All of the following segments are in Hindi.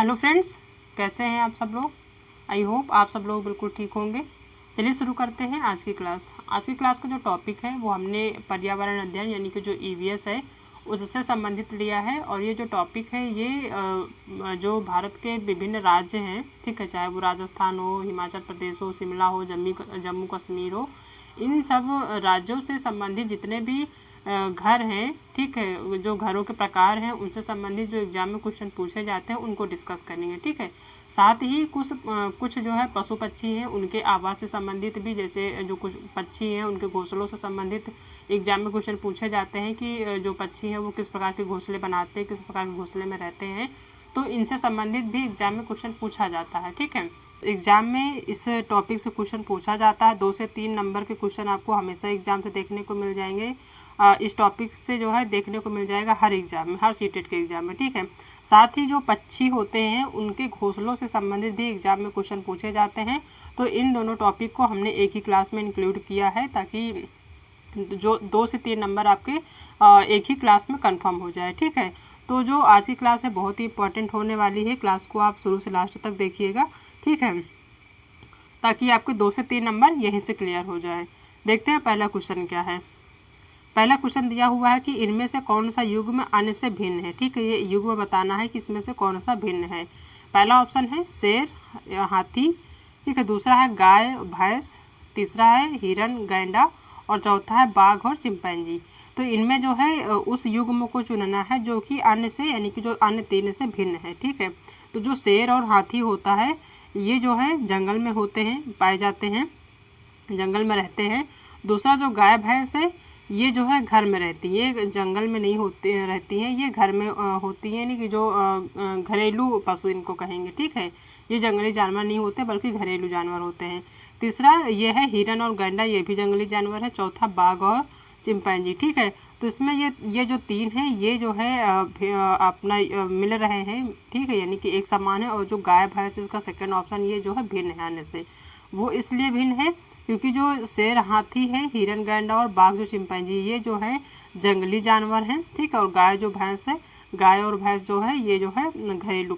हेलो फ्रेंड्स, कैसे हैं आप सब लोग। आई होप आप सब लोग बिल्कुल ठीक होंगे। चलिए शुरू करते हैं आज की क्लास। आज की क्लास का जो टॉपिक है वो हमने पर्यावरण अध्ययन यानी कि जो ईवीएस है उससे संबंधित लिया है। और ये जो टॉपिक है ये जो भारत के विभिन्न राज्य हैं, ठीक है, चाहे वो राजस्थान हो, हिमाचल प्रदेश हो, शिमला हो, जम्मू कश्मीर हो, इन सब राज्यों से संबंधित जितने भी घर हैं, ठीक है, जो घरों के प्रकार हैं उनसे संबंधित जो एग्जाम में क्वेश्चन पूछे जाते हैं उनको डिस्कस करेंगे, ठीक है। साथ ही कुछ जो है पशु पक्षी हैं उनके आवास से संबंधित भी, जैसे जो कुछ पक्षी हैं उनके घोंसलों से संबंधित एग्जाम में क्वेश्चन पूछे जाते हैं कि जो पक्षी हैं वो किस प्रकार के घोंसले बनाते हैं, किस प्रकार के घोंसले में रहते हैं। तो इनसे संबंधित भी एग्जाम में क्वेश्चन पूछा जाता है, ठीक है। एग्जाम में इस टॉपिक से क्वेश्चन पूछा जाता है। 2 से 3 नंबर के क्वेश्चन आपको हमेशा एग्जाम से देखने को मिल जाएंगे। इस टॉपिक से जो है देखने को मिल जाएगा हर एग्जाम में, हर सीटेट के एग्जाम में, ठीक है। साथ ही जो पक्षी होते हैं उनके घोंसलों से संबंधित भी एग्जाम में क्वेश्चन पूछे जाते हैं। तो इन दोनों टॉपिक को हमने एक ही क्लास में इंक्लूड किया है ताकि जो 2 से 3 नंबर आपके एक ही क्लास में कंफर्म हो जाए, ठीक है। तो जो आज की क्लास है बहुत ही इंपॉर्टेंट होने वाली है। क्लास को आप शुरू से लास्ट तक देखिएगा, ठीक है, ताकि आपके 2 से 3 नंबर यहीं से क्लियर हो जाए। देखते हैं पहला क्वेश्चन क्या है। पहला क्वेश्चन दिया हुआ है कि इनमें से कौन सा युग्म अन्य से भिन्न है, ठीक है। ये युग्म बताना है कि इसमें से कौन सा भिन्न है। पहला ऑप्शन है शेर, हाथी, ठीक है। दूसरा है गाय भैंस, तीसरा है हिरन गैंडा, और चौथा है बाघ और चिंपैंजी। तो इनमें जो है उस युग्म को चुनना है जो कि अन्य से, यानी कि जो अन्य 3 से भिन्न है, ठीक है। तो जो शेर और हाथी होता है ये जो है जंगल में होते हैं, पाए जाते हैं, जंगल में रहते हैं। दूसरा जो गाय भैंस है ये जो है घर में रहती है, ये जंगल में नहीं होती रहती हैं, ये घर में होती हैं, यानी कि जो घरेलू पशु इनको कहेंगे, ठीक है। ये जंगली जानवर नहीं होते बल्कि घरेलू जानवर होते हैं। तीसरा ये है हिरन और गैंडा, ये भी जंगली जानवर है। चौथा बाघ और चिंपैंजी, ठीक है। तो इसमें ये जो 3 हैं ये जो है अपना मिल रहे हैं, ठीक है, यानी कि एक समान है। और जो गाय भैंस इसका सेकंड ऑप्शन ये जो है भिन्न है अन्य से। वो इसलिए भिन्न है क्योंकि जो शेर हाथी है, हिरन गैंडा और बाघ जो चिंपैंजी, ये जो है जंगली जानवर हैं, ठीक है। और गाय जो भैंस है, गाय और भैंस जो है ये जो है घरेलू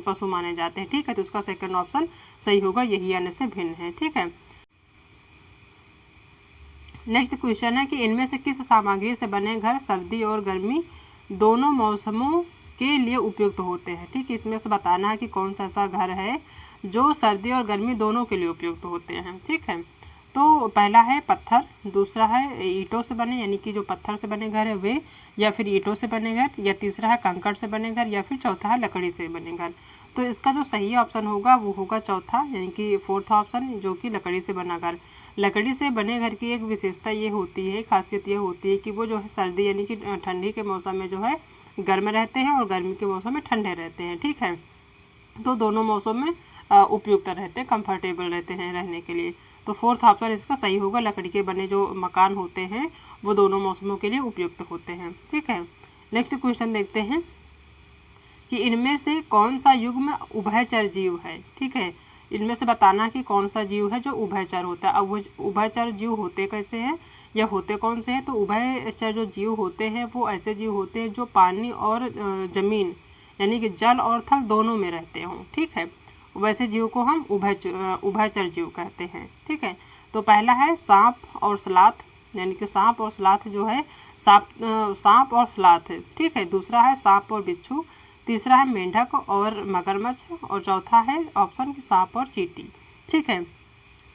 पशु माने जाते हैं, ठीक है। तो उसका सेकंड ऑप्शन सही होगा, यही अन्य से भिन्न है, ठीक है। नेक्स्ट क्वेश्चन है कि इनमें से किस सामग्री से बने घर सर्दी और गर्मी दोनों मौसमों के लिए उपयुक्त होते हैं, ठीक है। इसमें से बताना है कि कौन सा ऐसा घर है जो सर्दी और गर्मी दोनों के लिए उपयुक्त होते हैं, ठीक है। तो पहला है पत्थर, दूसरा है ईंटों से बने, यानी कि जो पत्थर से बने घर है वे, या फिर ईंटों से बने घर, या तीसरा है कंकड़ से बने घर, या फिर चौथा है लकड़ी से बने घर। तो इसका जो सही ऑप्शन होगा वो होगा चौथा, यानी कि फोर्थ ऑप्शन, जो कि लकड़ी से बना घर। लकड़ी से बने घर की एक विशेषता ये होती है, खासियत ये होती है कि वो जो है सर्दी यानी कि ठंडी के मौसम में जो है गर्म रहते हैं और गर्मी के मौसम में ठंडे रहते हैं, ठीक है। तो दोनों मौसम में उपयुक्त रहते हैं, कंफर्टेबल रहते हैं रहने के लिए। तो फोर्थ ऑप्शन इसका सही होगा, लकड़ी के बने जो मकान होते हैं वो दोनों मौसमों के लिए उपयुक्त होते हैं, ठीक है। नेक्स्ट क्वेश्चन देखते हैं कि इनमें से कौन सा युग्म उभयचर जीव है, ठीक है। इनमें से बताना कि कौन सा जीव है जो उभयचर होता है। अब उभयचर जीव होते कैसे हैं या होते कौन से हैं। तो उभयचर जो जीव होते हैं वो ऐसे जीव होते हैं जो पानी और जमीन, यानी कि जल और थल दोनों में रहते हों, ठीक है। वैसे जीव को हम उभयचर जीव कहते हैं, ठीक है। तो पहला है सांप और सलाथ, यानी कि सांप और सलाथ जो है सांप और सलाथ है, ठीक है। दूसरा है सांप और बिच्छू, तीसरा है मेंढक और मगरमच्छ, और चौथा है ऑप्शन की सांप और चींटी, ठीक है।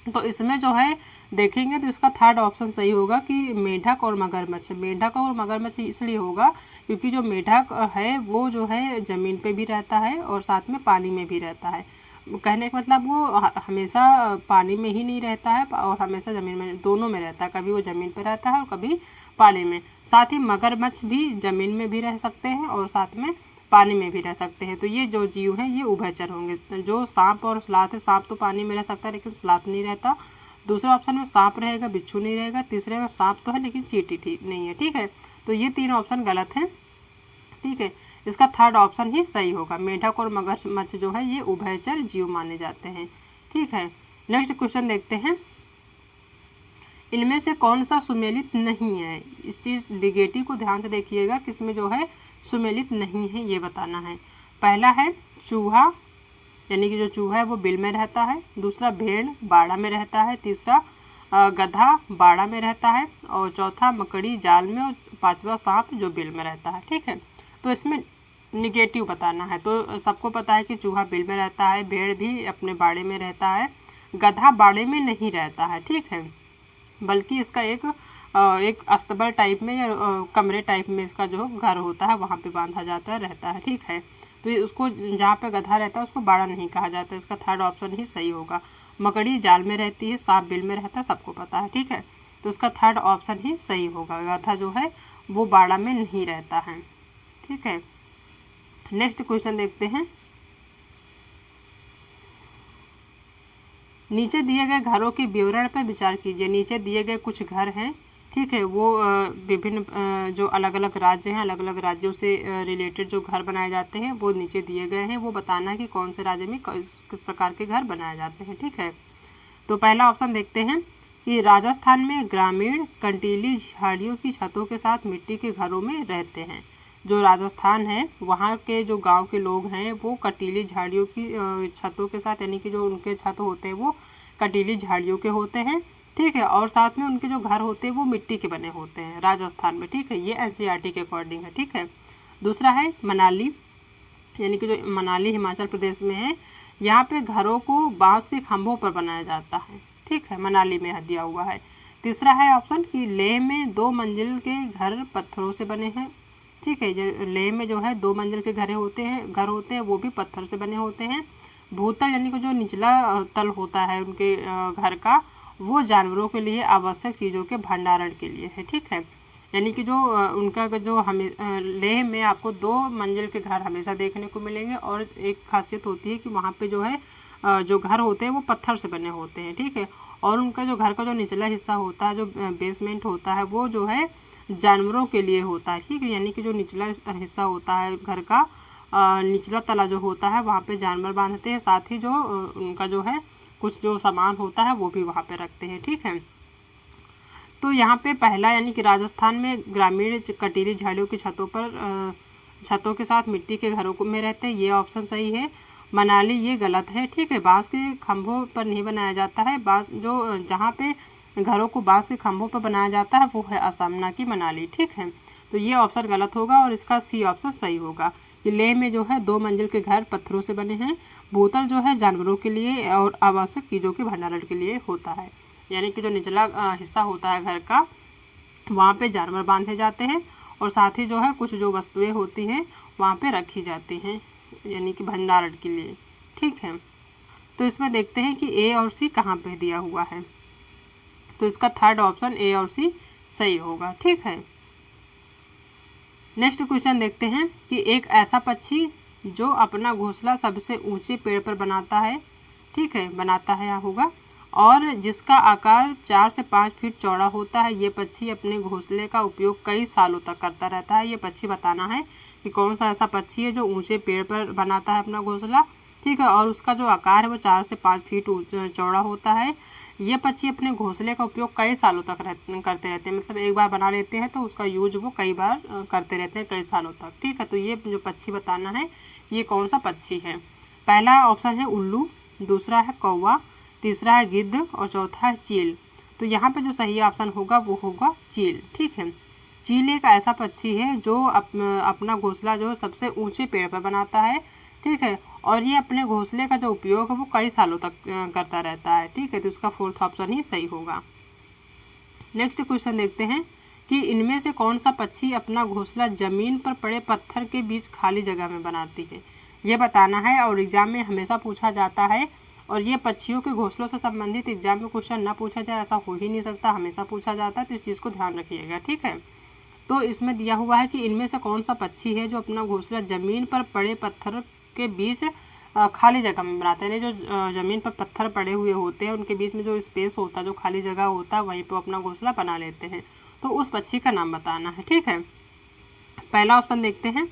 तो इसमें जो है देखेंगे तो इसका थर्ड ऑप्शन सही होगा कि मेंढक और मगरमच्छ। मेंढक और मगरमच्छ इसलिए होगा क्योंकि जो मेंढक है वो जो है ज़मीन पे भी रहता है और साथ में पानी में भी रहता है। कहने का मतलब वो हमेशा पानी में ही नहीं रहता है और हमेशा ज़मीन में, दोनों में रहता है। कभी वो ज़मीन पे रहता है और कभी पानी में। साथ ही मगरमच्छ भी ज़मीन में भी रह सकते हैं और साथ में पानी में भी रह सकते हैं। तो ये जो जीव हैं ये उभयचर होंगे। जो सांप और सलाथ है, सांप तो पानी में रह सकता है लेकिन सलाथ नहीं रहता। दूसरे ऑप्शन में सांप रहेगा, बिच्छू नहीं रहेगा। तीसरे में सांप तो है लेकिन चींटी नहीं है, ठीक है। तो ये 3 ऑप्शन गलत हैं, ठीक है। इसका थर्ड ऑप्शन ही सही होगा। मेंढक और मगरमच्छ जो है ये उभयचर जीव माने जाते हैं, ठीक है। नेक्स्ट क्वेश्चन देखते हैं, इनमें से कौन सा सुमेलित नहीं है। इस चीज़ निगेटिव को ध्यान से देखिएगा, किसमें जो है सुमेलित नहीं है ये बताना है। पहला है चूहा, यानी कि जो चूहा है वो बिल में रहता है। दूसरा भेड़ बाड़ा में रहता है। तीसरा गधा बाड़ा में रहता है। और चौथा मकड़ी जाल में। और पांचवा सांप जो बिल में रहता है। ठीक है, तो इसमें निगेटिव बताना है। तो सबको पता है कि चूहा बिल में रहता है, भेड़ भी अपने बाड़े में रहता है, गधा बाड़े में नहीं रहता है। ठीक है, बल्कि इसका एक अस्तबल टाइप में या कमरे टाइप में इसका जो घर होता है वहाँ पे बांधा जाता है, रहता है। ठीक है, तो ये उसको जहाँ पे गधा रहता है उसको बाड़ा नहीं कहा जाता। इसका थर्ड ऑप्शन ही सही होगा। मकड़ी जाल में रहती है, सांप बिल में रहता है, सबको पता है। ठीक है, तो इसका थर्ड ऑप्शन ही सही होगा। गधा जो है वो बाड़ा में नहीं रहता है। ठीक है, नेक्स्ट क्वेश्चन देखते हैं। नीचे दिए गए घरों के विवरण पर विचार कीजिए। नीचे दिए गए कुछ घर हैं, ठीक है, वो विभिन्न जो अलग अलग राज्य हैं, अलग अलग राज्यों से रिलेटेड जो घर बनाए जाते हैं वो नीचे दिए गए हैं। वो बताना है कि कौन से राज्य में किस प्रकार के घर बनाए जाते हैं। ठीक है, तो पहला ऑप्शन देखते हैं कि राजस्थान में ग्रामीण कंटीली झाड़ियों की छतों के साथ मिट्टी के घरों में रहते हैं। जो राजस्थान है वहाँ के जो गांव के लोग हैं वो कटीली झाड़ियों की छतों के साथ, यानी कि जो उनके छत होते हैं वो कटीली झाड़ियों के होते हैं। ठीक है, और साथ में उनके जो घर होते हैं वो मिट्टी के बने होते हैं राजस्थान में। ठीक है, ये एनसीईआरटी के अकॉर्डिंग है। ठीक है, दूसरा है मनाली, यानी कि जो मनाली हिमाचल प्रदेश में है, यहाँ पे घरों को बांस के खंभों पर बनाया जाता है। ठीक है, मनाली में दिया हुआ है। तीसरा है ऑप्शन कि लेह में 2 मंजिल के घर पत्थरों से बने हैं। ठीक है, लेह में जो है 2 मंजिल के घर होते हैं वो भी पत्थर से बने होते हैं। भूतल यानी कि जो निचला तल होता है उनके घर का, वो जानवरों के लिए आवश्यक चीज़ों के भंडारण के लिए है। ठीक है, यानी कि जो उनका जो हमें लेह में आपको 2 मंजिल के घर हमेशा देखने को मिलेंगे। और एक खासियत होती है कि वहाँ पे जो है जो घर होते हैं वो पत्थर से बने होते हैं। ठीक है, और उनका जो घर का जो निचला हिस्सा होता है, जो बेसमेंट होता है, वो जो है जानवरों के लिए होता है। ठीक है, यानी कि जो निचला हिस्सा होता है घर का, निचला तला जो होता है वहाँ पे जानवर बांधते हैं। साथ ही जो उनका जो है कुछ जो सामान होता है वो भी वहाँ पे रखते हैं। ठीक है, तो यहाँ पे पहला यानी कि राजस्थान में ग्रामीण कटीली झाड़ियों की छतों के साथ मिट्टी के घरों में रहते हैं, ये ऑप्शन सही है। मनाली ये गलत है। ठीक है, बांस के खंभों पर नहीं बनाया जाता है। बांस जो जहाँ पे घरों को बांस के खंभों पर बनाया जाता है वो है असम, ना कि मनाली। ठीक है, तो ये ऑप्शन गलत होगा और इसका सी ऑप्शन सही होगा कि लेह में जो है 2 मंजिल के घर पत्थरों से बने हैं। भूतल जो है जानवरों के लिए और आवश्यक चीज़ों के भंडारण के लिए होता है, यानी कि जो निचला हिस्सा होता है घर का वहाँ पे जानवर बांधे जाते हैं और साथ ही जो है कुछ जो वस्तुएं होती हैं वहाँ पे रखी जाती हैं, यानी कि भंडारण के लिए। ठीक है, तो इसमें देखते हैं कि ए और सी कहाँ पे दिया हुआ है। तो इसका थर्ड ऑप्शन ए और सी सही होगा। ठीक है, नेक्स्ट क्वेश्चन देखते हैं कि एक ऐसा पक्षी जो अपना घोंसला सबसे ऊंचे पेड़ पर बनाता है, ठीक है, बनाता है यहाँ होगा, और जिसका आकार 4 से 5 फीट चौड़ा होता है। ये पक्षी अपने घोंसले का उपयोग कई सालों तक करता रहता है। ये पक्षी बताना है कि कौन सा ऐसा पक्षी है जो ऊंचे पेड़ पर बनाता है अपना घोंसला। ठीक है, और उसका जो आकार है वो 4 से 5 फीट चौड़ा होता है। ये पक्षी अपने घोंसले का उपयोग कई सालों तक करते रहते हैं, मतलब एक बार बना लेते हैं तो उसका यूज वो कई बार करते रहते हैं, कई सालों तक। ठीक है, तो ये जो पक्षी बताना है ये कौन सा पक्षी है। पहला ऑप्शन है उल्लू, दूसरा है कौवा, तीसरा है गिद्ध और चौथा है चील। तो यहाँ पे जो सही ऑप्शन होगा वो होगा चील। ठीक है, चील एक ऐसा पक्षी है जो अपना घोंसला जो सबसे ऊंचे पेड़ पर बनाता है। ठीक है, और ये अपने घोंसले का जो उपयोग है वो कई सालों तक करता रहता है। ठीक है, तो इसका फोर्थ ऑप्शन ही सही होगा। नेक्स्ट क्वेश्चन देखते हैं कि इनमें से कौन सा पक्षी अपना घोंसला जमीन पर पड़े पत्थर के बीच खाली जगह में बनाती है, ये बताना है। और एग्जाम में हमेशा पूछा जाता है, और ये पक्षियों के घोंसलों से संबंधित एग्जाम में क्वेश्चन ना पूछा जाए ऐसा हो ही नहीं सकता, हमेशा पूछा जाता है, तो इस चीज़ को ध्यान रखिएगा। ठीक है, तो इसमें दिया हुआ है कि इनमें से कौन सा पक्षी है जो अपना घोंसला जमीन पर पड़े पत्थर के बीच खाली जगह में बनाते हैं। जो ज़मीन पर पत्थर पड़े हुए होते हैं उनके बीच में जो स्पेस होता है, जो खाली जगह होता है, वहीं पर अपना घोंसला बना लेते हैं। तो उस पक्षी का नाम बताना है। ठीक है, पहला ऑप्शन देखते हैं।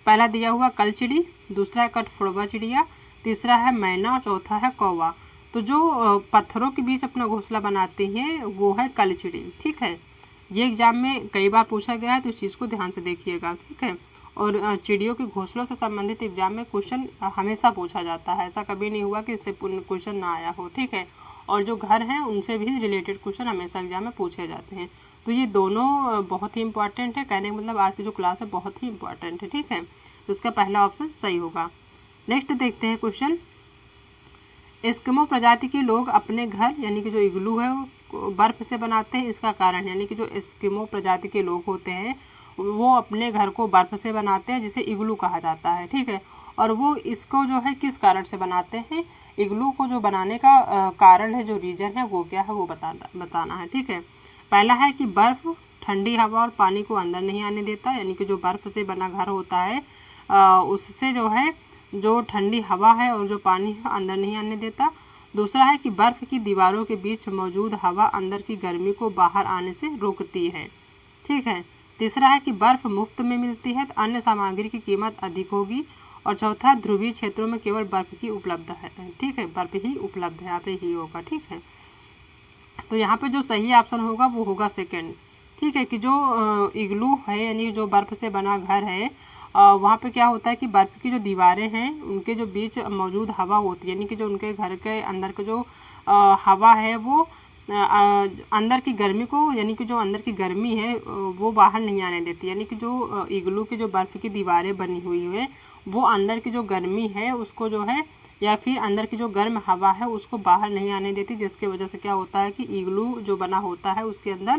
पहला दिया हुआ कलचिड़ी, दूसरा है कठफोड़वा चिड़िया, तीसरा है मैना और चौथा है कौवा। तो जो पत्थरों के बीच अपना घोंसला बनाती है वो है कलचिड़ी। ठीक है, ये एग्जाम में कई बार पूछा गया है, तो इस चीज़ को ध्यान से देखिएगा। ठीक है, और चिड़ियों के घोंसलों से संबंधित एग्जाम में क्वेश्चन हमेशा पूछा जाता है, ऐसा कभी नहीं हुआ कि इससे क्वेश्चन ना आया हो, ठीक है। और जो घर हैं उनसे भी रिलेटेड क्वेश्चन हमेशा एग्जाम में पूछे जाते हैं। तो ये दोनों बहुत ही इंपॉर्टेंट है, कहने का मतलब आज की जो क्लास है बहुत ही इंपॉर्टेंट है, ठीक है। तो इसका पहला ऑप्शन सही होगा। नेक्स्ट देखते हैं क्वेश्चन, एस्किमो प्रजाति के लोग अपने घर यानी कि जो इग्लू है वो बर्फ से बनाते हैं, इसका कारण यानी कि जो एस्किमो प्रजाति के लोग होते हैं वो अपने घर को बर्फ से बनाते हैं, जिसे इग्लू कहा जाता है, ठीक है। और वो इसको जो है किस कारण से बनाते हैं, इग्लू को जो बनाने का कारण है, जो रीजन है वो क्या है वो बताना है, ठीक है। पहला है कि बर्फ ठंडी हवा और पानी को अंदर नहीं आने देता, यानी कि जो बर्फ से बना घर होता है उससे जो है जो ठंडी हवा है और जो पानी है अंदर नहीं आने देता। दूसरा है कि बर्फ की दीवारों के बीच मौजूद हवा अंदर की गर्मी को बाहर आने से रोकती है, ठीक है। तीसरा है कि बर्फ मुफ्त में मिलती है तो अन्य सामग्री की कीमत अधिक होगी। और चौथा, ध्रुवीय क्षेत्रों में केवल बर्फ की उपलब्ध है, ठीक है, बर्फ ही उपलब्ध है, यहाँ पे ही होगा, ठीक है। तो यहाँ पे जो सही ऑप्शन होगा वो होगा सेकंड, ठीक है, कि जो इग्लू है यानी जो बर्फ से बना घर है वहाँ पे क्या होता है कि बर्फ की जो दीवारें हैं उनके जो बीच मौजूद हवा होती है, यानी कि जो उनके घर के अंदर का जो हवा है वो अंदर की गर्मी को, यानी कि जो अंदर की गर्मी है वो बाहर नहीं आने देती, यानी कि जो इग्लू की जो बर्फ़ की दीवारें बनी हुई है वो अंदर की जो गर्मी है उसको जो है या फिर अंदर की जो गर्म हवा है उसको बाहर नहीं आने देती, जिसकी वजह से क्या होता है कि इग्लू जो बना होता है उसके अंदर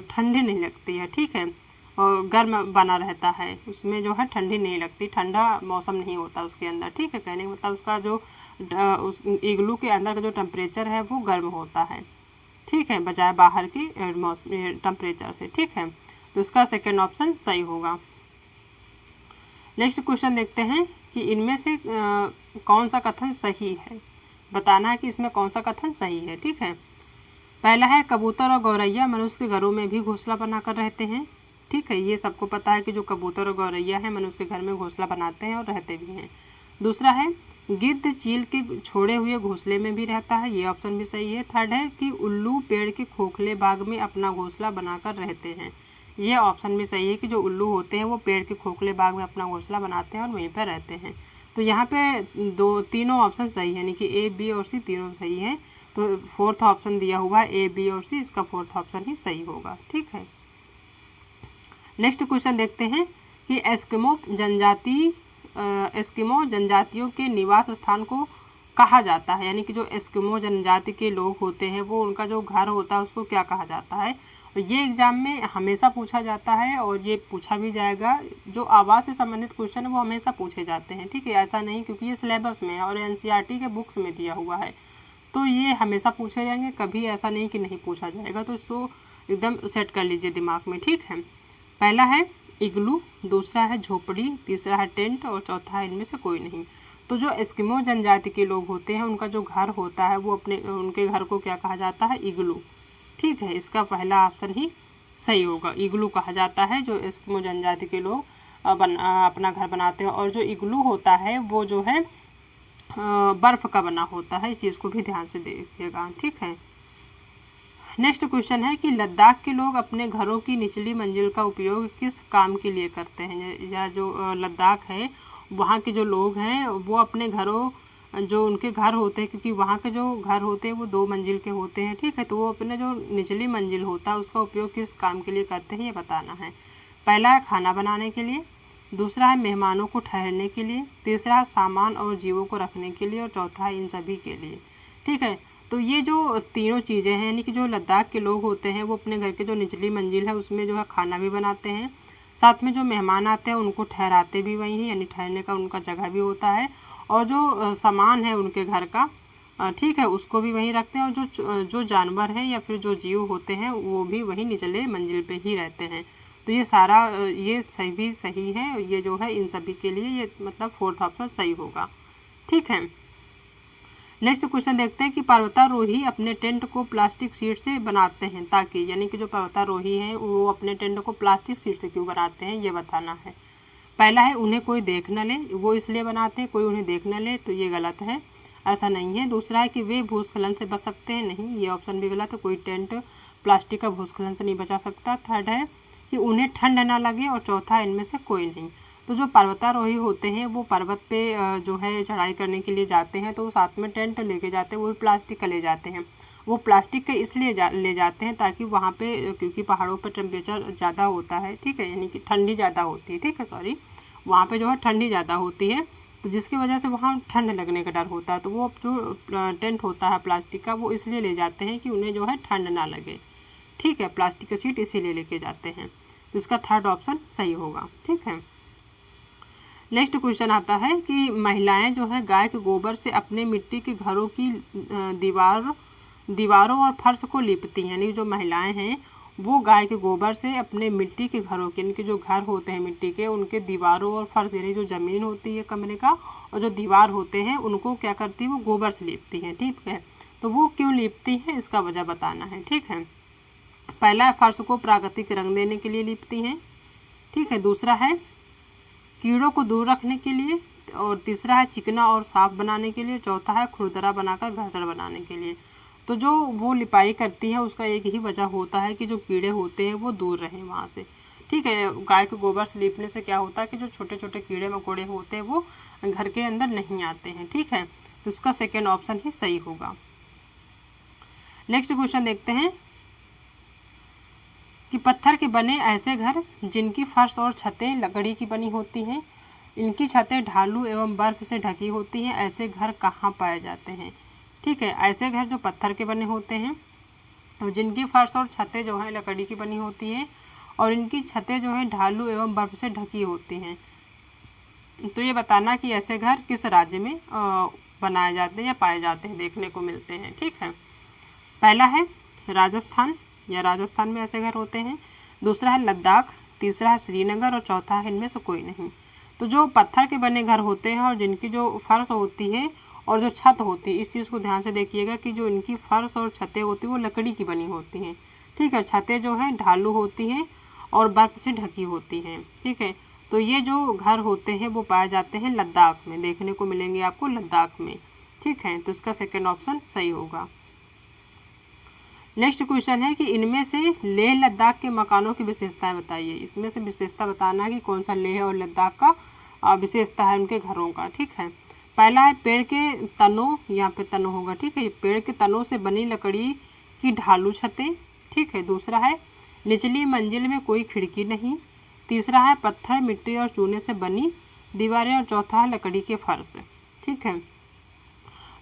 ठंडी नहीं लगती है, ठीक है, और गर्म बना रहता है, उसमें जो है ठंडी नहीं लगती, ठंडा मौसम नहीं होता उसके अंदर, ठीक है। कहने का मतलब उसका जो उस इग्लू के अंदर का जो टेम्परेचर है वो गर्म होता है, ठीक है, बजाय बाहर की टेम्परेचर से, ठीक है। तो उसका सेकेंड ऑप्शन सही होगा। नेक्स्ट क्वेश्चन देखते हैं कि इनमें से कौन सा कथन सही है, बताना है कि इसमें कौन सा कथन सही है, ठीक है। पहला है कबूतर और गौरैया मनुष्य के घरों में भी घोंसला बनाकर रहते हैं, ठीक है, ये सबको पता है कि जो कबूतर और गौरैया है मनुष्य के घर में घोंसला बनाते हैं और रहते भी हैं। दूसरा है गिद्ध चील के छोड़े हुए घोंसले में भी रहता है, ये ऑप्शन भी सही है। थर्ड है कि उल्लू पेड़ के खोखले बाग में अपना घोंसला बनाकर रहते हैं, ये ऑप्शन भी सही है कि जो उल्लू होते हैं वो पेड़ के खोखले बाग में अपना घोंसला बनाते हैं और वहीं पर रहते हैं। तो यहाँ पे तीनों ऑप्शन सही है, यानी कि ए बी और सी तीनों सही है। तो फोर्थ ऑप्शन दिया हुआ है ए बी और सी, इसका फोर्थ ऑप्शन ही सही होगा, ठीक है। नेक्स्ट क्वेश्चन देखते हैं कि एस्किमो जनजातियों के निवास स्थान को कहा जाता है, यानी कि जो एस्किमो जनजाति के लोग होते हैं वो उनका जो घर होता है उसको क्या कहा जाता है। और ये एग्जाम में हमेशा पूछा जाता है और ये पूछा भी जाएगा, जो आवास से संबंधित क्वेश्चन है वो हमेशा पूछे जाते हैं, ठीक है, ऐसा नहीं क्योंकि ये सिलेबस में है और एनसीईआरटी के बुक्स में दिया हुआ है, तो ये हमेशा पूछे जाएंगे, कभी ऐसा नहीं कि नहीं पूछा जाएगा। तो इसको एकदम सेट कर लीजिए दिमाग में, ठीक है। पहला है इग्लू, दूसरा है झोपड़ी, तीसरा है टेंट और चौथा है इनमें से कोई नहीं। तो जो एस्किमो जनजाति के लोग होते हैं उनका जो घर होता है वो उनके घर को क्या कहा जाता है, इग्लू, ठीक है, इसका पहला ऑप्शन ही सही होगा, इग्लू कहा जाता है जो एस्किमो जनजाति के लोग अपना घर बनाते हैं। और जो इग्लू होता है वो जो है बर्फ़ का बना होता है, इस चीज़ को भी ध्यान से देखिएगा, ठीक है। नेक्स्ट क्वेश्चन है कि लद्दाख के लोग अपने घरों की निचली मंजिल का उपयोग किस काम के लिए करते हैं, या जो लद्दाख है वहाँ के जो लोग हैं वो अपने घरों, जो उनके घर होते हैं, क्योंकि वहाँ के जो घर होते हैं वो 2 मंजिल के होते हैं, ठीक है, तो वो अपने जो निचली मंजिल होता है उसका उपयोग किस काम के लिए करते हैं ये बताना है। पहला है खाना बनाने के लिए, दूसरा है मेहमानों को ठहरने के लिए, तीसरा है सामान और जीवों को रखने के लिए और चौथा है इन सभी के लिए, ठीक है। तो ये जो तीनों चीज़ें हैं, यानी कि जो लद्दाख के लोग होते हैं वो अपने घर के जो निचली मंजिल है उसमें जो है खाना भी बनाते हैं, साथ में जो मेहमान आते हैं उनको ठहराते भी वहीं हैं, यानी ठहरने का उनका जगह भी होता है, और जो सामान है उनके घर का, ठीक है, उसको भी वहीं रखते हैं, और जो जानवर हैं या फिर जो जीव होते हैं वो भी वहीं निचले मंजिल पे ही रहते हैं। तो ये सारा ये सही है, ये जो है इन सभी के लिए ये मतलब फोर्थ ऑप्शन सही होगा, ठीक है। नेक्स्ट क्वेश्चन देखते हैं कि पर्वतारोही अपने टेंट को प्लास्टिक शीट से बनाते हैं ताकि, यानी कि जो पर्वतारोही हैं वो अपने टेंट को प्लास्टिक शीट से क्यों बनाते हैं ये बताना है। पहला है उन्हें कोई देख न ले, वो इसलिए बनाते हैं कोई उन्हें देख न ले, तो ये गलत है, ऐसा नहीं है। दूसरा है कि वे भूस्खलन से बच सकते हैं, नहीं, ये ऑप्शन भी गलत है, कोई टेंट प्लास्टिक का भूस्खलन से नहीं बचा सकता। थर्ड है कि उन्हें ठंड ना लगे, और चौथा इनमें से कोई नहीं। तो जो पर्वतारोही होते हैं वो पर्वत पे जो है चढ़ाई करने के लिए जाते हैं, तो वो साथ में टेंट लेके जाते हैं, वो भी प्लास्टिक का ले जाते हैं। वो प्लास्टिक का इसलिए ले जाते हैं ताकि वहाँ पे, क्योंकि पहाड़ों पर टेम्परेचर ज़्यादा होता है, ठीक है, यानी कि ठंडी ज़्यादा होती है, ठीक है, सॉरी, वहाँ पे जो है ठंडी ज़्यादा होती है, तो जिसकी वजह से वहाँ ठंड लगने का डर होता है। तो वो जो टेंट होता है प्लास्टिक का, वो इसलिए ले जाते हैं कि उन्हें जो है ठंड ना लगे, ठीक है, प्लास्टिक का शीट इसीलिए लेके जाते हैं। तो इसका थर्ड ऑप्शन सही होगा, ठीक है। नेक्स्ट क्वेश्चन आता है कि महिलाएं जो है गाय के गोबर से अपने मिट्टी के घरों की दीवारों और फर्श को लीपती हैं, यानी जो महिलाएं हैं वो गाय के गोबर से अपने मिट्टी के घरों के, इनके जो घर होते हैं मिट्टी के, उनके दीवारों और फर्श, यानी जो ज़मीन होती है कमरे का और जो दीवार होते हैं, उनको क्या करती है, वो गोबर से लीपती हैं, ठीक है। तो वो क्यों लीपती हैं, इसका वजह बताना है, ठीक है। पहला है फर्श को प्राकृतिक रंग देने के लिए लीपती हैं, ठीक है। दूसरा है कीड़ों को दूर रखने के लिए, और तीसरा है चिकना और साफ बनाने के लिए, चौथा है खुरदरा बनाकर घासड़ बनाने के लिए। तो जो वो लिपाई करती है उसका एक ही वजह होता है कि जो कीड़े होते हैं वो दूर रहें वहाँ से, ठीक है। गाय के गोबर से लीपने से क्या होता है कि जो छोटे छोटे कीड़े मकोड़े होते हैं वो घर के अंदर नहीं आते हैं, ठीक है। तो उसका सेकेंड ऑप्शन ही सही होगा। नेक्स्ट क्वेश्चन देखते हैं कि पत्थर के बने ऐसे घर जिनकी फर्श और छतें लकड़ी की बनी होती हैं, इनकी छतें ढालू एवं बर्फ से ढकी होती हैं, ऐसे घर कहाँ पाए जाते हैं, ठीक है। ऐसे घर जो पत्थर के बने होते हैं और जिनकी फर्श और छतें जो हैं लकड़ी की बनी होती हैं और इनकी छतें जो हैं ढालू एवं बर्फ से ढकी होती हैं, तो ये बताना कि ऐसे घर किस राज्य में बनाए जाते हैं या पाए जाते हैं, देखने को मिलते हैं, ठीक है। पहला है राजस्थान, या राजस्थान में ऐसे घर होते हैं। दूसरा है लद्दाख, तीसरा है श्रीनगर और चौथा है इनमें से कोई नहीं। तो जो पत्थर के बने घर होते हैं और जिनकी जो फर्श होती है और जो छत होती है, इस चीज़ को ध्यान से देखिएगा कि जो इनकी फर्श और छतें होती हैं वो लकड़ी की बनी होती हैं, ठीक है। छतें जो हैं ढालू होती हैं और बर्फ से ढकी होती हैं, ठीक है। तो ये जो घर होते हैं वो पाए जाते हैं लद्दाख में, देखने को मिलेंगे आपको लद्दाख में, ठीक है। तो इसका सेकेंड ऑप्शन सही होगा। नेक्स्ट क्वेश्चन है कि इनमें से लेह लद्दाख के मकानों की विशेषताएं बताइए। इसमें से विशेषता बताना कि कौन सा लेह और लद्दाख का विशेषता है उनके घरों का, ठीक है। पहला है पेड़ के तनों, यहाँ पे तनों होगा, ठीक है, पेड़ के तनों से बनी लकड़ी की ढालू छतें, ठीक है। दूसरा है निचली मंजिल में कोई खिड़की नहीं। तीसरा है पत्थर मिट्टी और चूने से बनी दीवारें और चौथा है लकड़ी के फर्श, ठीक है।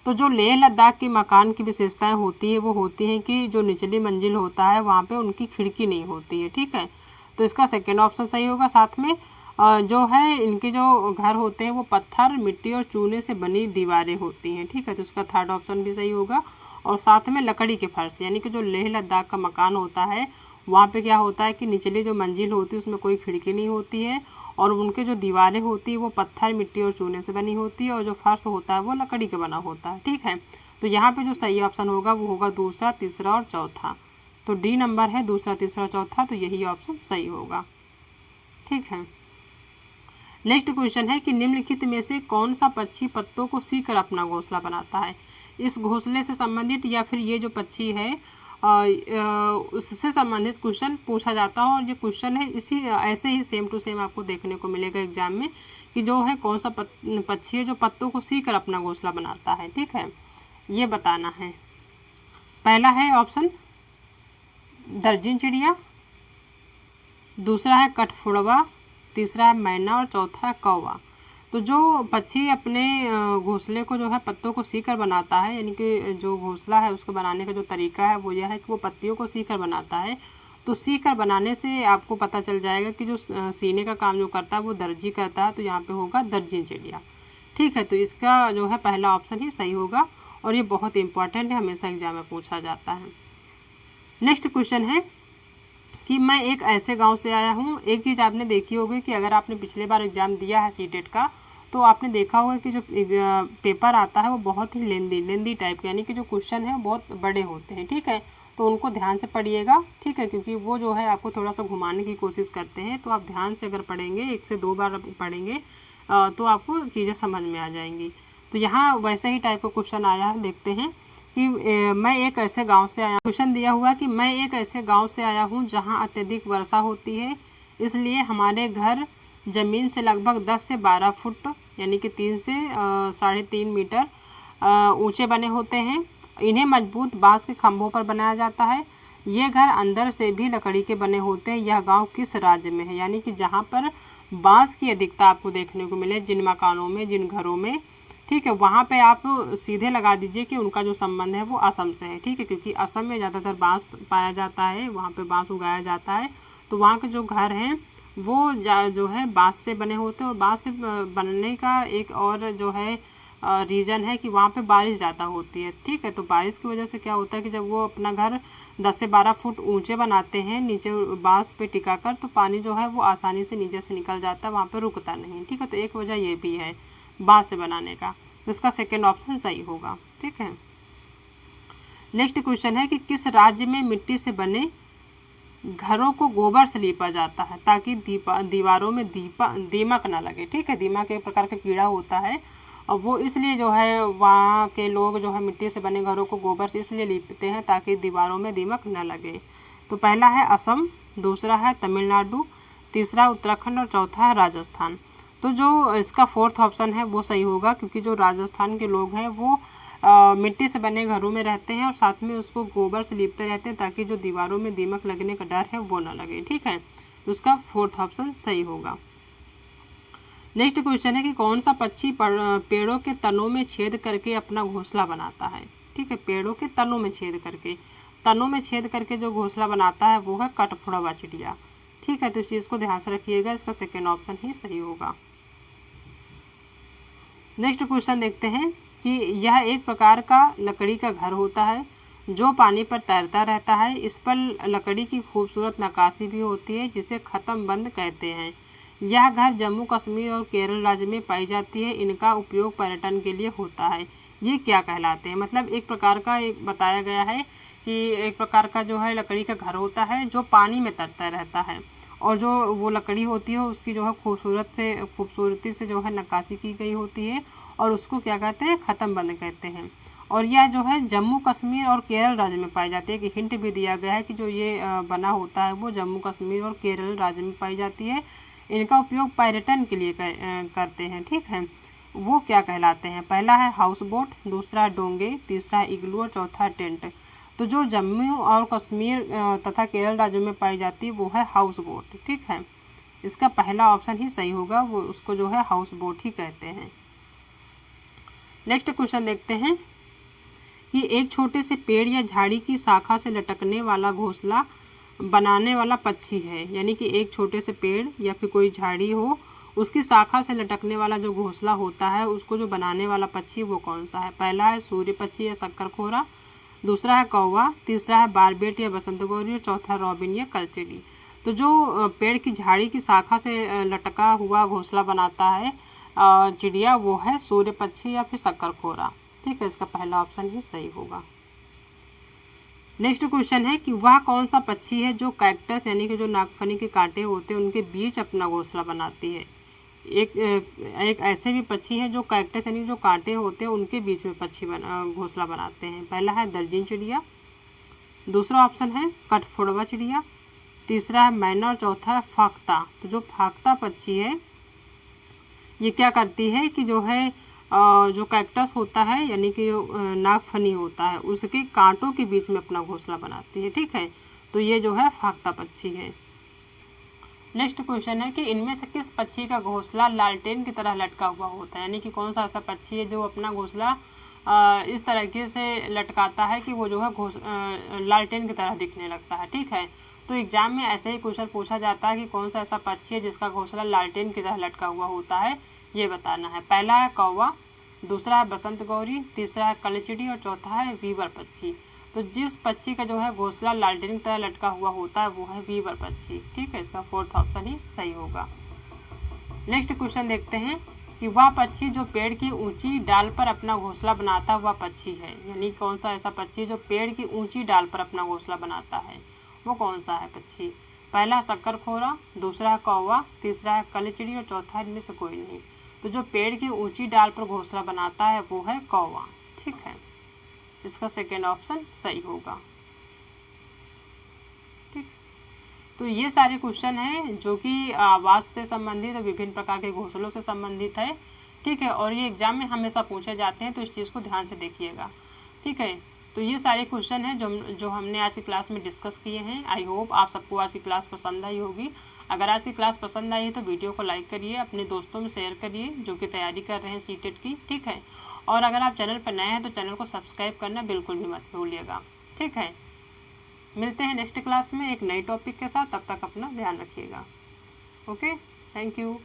तो जो लेह लद्दाख के मकान की विशेषताएं होती है वो होती हैं कि जो निचली मंजिल होता है वहाँ पे उनकी खिड़की नहीं होती है, ठीक है। तो इसका सेकेंड ऑप्शन सही होगा। साथ में जो है इनके जो घर होते हैं वो पत्थर मिट्टी और चूने से बनी दीवारें होती हैं, ठीक है। तो इसका थर्ड ऑप्शन भी सही होगा। और साथ में लकड़ी के फर्श, यानी कि जो लेह लद्दाख का मकान होता है वहाँ पे क्या होता है कि निचली जो मंजिल होती है उसमें कोई खिड़की नहीं होती है और उनके जो दीवारें होती है वो पत्थर मिट्टी और चूने से बनी होती है और जो फर्श होता है वो लकड़ी का बना होता है, ठीक है। तो यहाँ पे जो सही ऑप्शन होगा वो होगा दूसरा, तीसरा और चौथा। तो डी नंबर है दूसरा, तीसरा, चौथा, तो यही ऑप्शन सही होगा, ठीक है। नेक्स्ट क्वेश्चन है कि निम्नलिखित में से कौन सा पक्षी पत्तों को सीकर अपना घोंसला बनाता है। इस घोंसले से संबंधित या फिर ये जो पक्षी है उससे संबंधित क्वेश्चन पूछा जाता है और ये क्वेश्चन है इसी ऐसे ही सेम टू सेम आपको देखने को मिलेगा एग्जाम में कि जो है कौन सा पक्षी है जो पत्तों को सीकर अपना घोंसला बनाता है, ठीक है, ये बताना है। पहला है ऑप्शन दर्जन चिड़िया, दूसरा है कठफोड़वा, तीसरा है मैना और चौथा है कौवा। तो जो पक्षी अपने घोंसले को जो है पत्तों को सीकर बनाता है, यानी कि जो घोंसला है उसको बनाने का जो तरीका है वो यह है कि वो पत्तियों को सीकर बनाता है। तो सीकर बनाने से आपको पता चल जाएगा कि जो सीने का काम जो करता है वो दर्जी करता है, तो यहाँ पे होगा दर्जन चिड़िया, ठीक है। तो इसका जो है पहला ऑप्शन ही सही होगा और ये बहुत इंपॉर्टेंट है, हमेशा एग्जाम में पूछा जाता है। नेक्स्ट क्वेश्चन है कि मैं एक ऐसे गांव से आया हूं। एक चीज़ आपने देखी होगी कि अगर आपने पिछले बार एग्ज़ाम दिया है सीटेट का तो आपने देखा होगा कि जो पेपर आता है वो बहुत ही लेंदी टाइप का, यानी कि जो क्वेश्चन है वो बहुत बड़े होते हैं, ठीक है। तो उनको ध्यान से पढ़िएगा, ठीक है, क्योंकि वो जो है आपको थोड़ा सा घुमाने की कोशिश करते हैं। तो आप ध्यान से अगर पढ़ेंगे, 1 से 2 बार पढ़ेंगे तो आपको चीज़ें समझ में आ जाएंगी। तो यहाँ वैसे ही टाइप का क्वेश्चन आया है, देखते हैं कि मैं एक ऐसे गांव से आया। क्वेश्चन दिया हुआ कि मैं एक ऐसे गांव से आया हूं जहां अत्यधिक वर्षा होती है, इसलिए हमारे घर ज़मीन से लगभग 10 से 12 फुट यानी कि 3 से 3.5 मीटर ऊंचे बने होते हैं। इन्हें मजबूत बांस के खंभों पर बनाया जाता है। ये घर अंदर से भी लकड़ी के बने होते हैं। यह गांव किस राज्य में है? यानी कि जहां पर बांस की अधिकता आपको देखने को मिले, जिन मकानों में, जिन घरों में, ठीक है, वहाँ पे आप सीधे लगा दीजिए कि उनका जो संबंध है वो असम से है। ठीक है, क्योंकि असम में ज़्यादातर बांस पाया जाता है, वहाँ पे बांस उगाया जाता है, तो वहाँ के जो घर हैं वो जो है बांस से बने होते हैं। और बांस से बनने का एक और जो है रीज़न है कि वहाँ पे बारिश ज़्यादा होती है। ठीक है, तो बारिश की वजह से क्या होता है कि जब वो अपना घर 10 से 12 फुट ऊंचे बनाते हैं नीचे बांस पे टिका कर, तो पानी जो है वो आसानी से नीचे से निकल जाता है, वहाँ पे रुकता नहीं। ठीक है, तो एक वजह ये भी है बांस से बनाने का, तो उसका सेकेंड ऑप्शन सही होगा। ठीक है, नेक्स्ट क्वेश्चन है कि किस राज्य में मिट्टी से बने घरों को गोबर से लीपा जाता है ताकि दीवारों में दीमक ना लगे। ठीक है, दीमक एक प्रकार का कीड़ा होता है, और वो इसलिए जो है वहाँ के लोग जो है मिट्टी से बने घरों को गोबर से इसलिए लीपते हैं ताकि दीवारों में दीमक न लगे। तो पहला है असम, दूसरा है तमिलनाडु, तीसरा उत्तराखंड और चौथा है राजस्थान। तो जो इसका फोर्थ ऑप्शन है वो सही होगा, क्योंकि जो राजस्थान के लोग हैं वो मिट्टी से बने घरों में रहते हैं और साथ में उसको गोबर से लीपते रहते हैं ताकि जो दीवारों में दीमक लगने का डर है वो ना लगे। ठीक है, तो उसका फोर्थ ऑप्शन सही होगा। नेक्स्ट क्वेश्चन है कि कौन सा पक्षी पेड़ों के तनों में छेद करके अपना घोंसला बनाता है? ठीक है, पेड़ों के तनों में छेद करके जो घोंसला बनाता है वो है कठफोड़वा चिड़िया। ठीक है, तो इस चीज़ को ध्यान से रखिएगा, इसका सेकेंड ऑप्शन ही सही होगा। नेक्स्ट क्वेश्चन देखते हैं कि यह एक प्रकार का लकड़ी का घर होता है जो पानी पर तैरता रहता है। इस पर लकड़ी की खूबसूरत नक्काशी भी होती है जिसे ख़त्म बंद कहते हैं। यह घर जम्मू कश्मीर और केरल राज्य में पाई जाती है। इनका उपयोग पर्यटन के लिए होता है। ये क्या कहलाते हैं? मतलब एक प्रकार का एक बताया गया है कि एक प्रकार का जो है लकड़ी का घर होता है जो पानी में तैरता रहता है, और जो वो लकड़ी होती है उसकी जो है खूबसूरती से जो है नक्काशी की गई होती है, और उसको क्या कहते हैं? ख़त्म बंद कहते हैं। और यह जो है जम्मू कश्मीर और केरल राज्य में पाई जाती है। कि हिंट भी दिया गया है कि जो ये बना होता है वो जम्मू कश्मीर और केरल राज्य में पाई जाती है। इनका उपयोग पर्यटन के लिए करते हैं। ठीक है, वो क्या कहलाते हैं? पहला है हाउस बोट, दूसरा है डोंगे, तीसरा है इग्लू और चौथा है टेंट। तो जो जम्मू और कश्मीर तथा केरल राज्यों में पाई जाती है वो है हाउस बोट। ठीक है, इसका पहला ऑप्शन ही सही होगा, वो उसको जो है हाउस बोट ही कहते हैं। नेक्स्ट क्वेश्चन देखते हैं कि एक छोटे से पेड़ या झाड़ी की शाखा से लटकने वाला घोंसला बनाने वाला पक्षी है। यानी कि एक छोटे से पेड़ या फिर कोई झाड़ी हो, उसकी शाखा से लटकने वाला जो घोंसला होता है उसको जो बनाने वाला पक्षी वो कौन सा है? पहला है सूर्य पक्षी या शक्करखोरा, दूसरा है कौवा, तीसरा है बारबेट या बसंत गौरी और चौथा रॉबिन या कलचेली। तो जो पेड़ की झाड़ी की शाखा से लटका हुआ घोंसला बनाता है चिड़िया, वो है सूर्य पक्षी या फिर शक्करखोरा। ठीक है, इसका पहला ऑप्शन ही सही होगा। नेक्स्ट क्वेश्चन है कि वह कौन सा पक्षी है जो कैक्टस यानी कि जो नागफनी के कांटे होते हैं उनके बीच अपना घोंसला बनाती है? एक ऐसे भी पक्षी है जो कैक्टस यानी जो कांटे होते हैं उनके बीच में घोंसला बनाते हैं। पहला है दर्जिन चिड़िया, दूसरा ऑप्शन है कठफोड़वा चिड़िया, तीसरा है मैना और चौथा है फाख्ता। तो जो फाख्ता पक्षी है ये क्या करती है कि जो है जो कैक्टस होता है यानी कि जो नागफनी होता है उसके कांटों के बीच में अपना घोंसला बनाती है। ठीक है, तो ये जो है फाख्ता पक्षी है। नेक्स्ट क्वेश्चन है कि इनमें से किस पक्षी का घोंसला लालटेन की तरह लटका हुआ होता है? यानी कि कौन सा ऐसा पक्षी है जो अपना घोंसला इस तरीके से लटकाता है कि वो जो है लालटेन की तरह दिखने लगता है। ठीक है, तो एग्जाम में ऐसे ही क्वेश्चन पूछा जाता है कि कौन सा ऐसा पक्षी है जिसका घोंसला लालटेन की तरह लटका हुआ होता है, ये बताना है। पहला है कौवा, दूसरा है बसंत गौरी, तीसरा है कलचिड़ी और चौथा है वीवर पक्षी। तो जिस पक्षी का जो है घोंसला लालटेन की तरह लटका हुआ होता है वो है वीवर पक्षी। ठीक है, इसका फोर्थ ऑप्शन ही सही होगा। नेक्स्ट क्वेश्चन देखते हैं कि वह पक्षी जो पेड़ की ऊंची डाल पर अपना घोंसला बनाता हुआ पक्षी है। यानी कौन सा ऐसा पक्षी जो पेड़ की ऊंची डाल पर अपना घोंसला बनाता है, वो कौन सा है पक्षी? पहला शक्करखोरा, दूसरा है कौवा, तीसरा है कलचिड़ी और चौथा इनमें से कोई नहीं। तो जो पेड़ की ऊंची डाल पर घोंसला बनाता है वो है कौवा। ठीक है, इसका सेकेंड ऑप्शन सही होगा। ठीक, तो ये सारे क्वेश्चन हैं जो कि आवाज़ से संबंधित और विभिन्न प्रकार के घोंसलों से संबंधित है। ठीक है, और ये एग्जाम में हमेशा पूछे जाते हैं, तो इस चीज़ को ध्यान से देखिएगा। ठीक है, तो ये सारे क्वेश्चन हैं जो हमने आज की क्लास में डिस्कस किए हैं। आई होप आप सबको आज की क्लास पसंद आई होगी। अगर आज की क्लास पसंद आई है तो वीडियो को लाइक करिए, अपने दोस्तों में शेयर करिए जो कि तैयारी कर रहे हैं सीटेट की। ठीक है, और अगर आप चैनल पर नए हैं तो चैनल को सब्सक्राइब करना बिल्कुल भी मत भूलिएगा। ठीक है, मिलते हैं नेक्स्ट क्लास में एक नई टॉपिक के साथ। तब तक अपना ध्यान रखिएगा। Okay, thank you.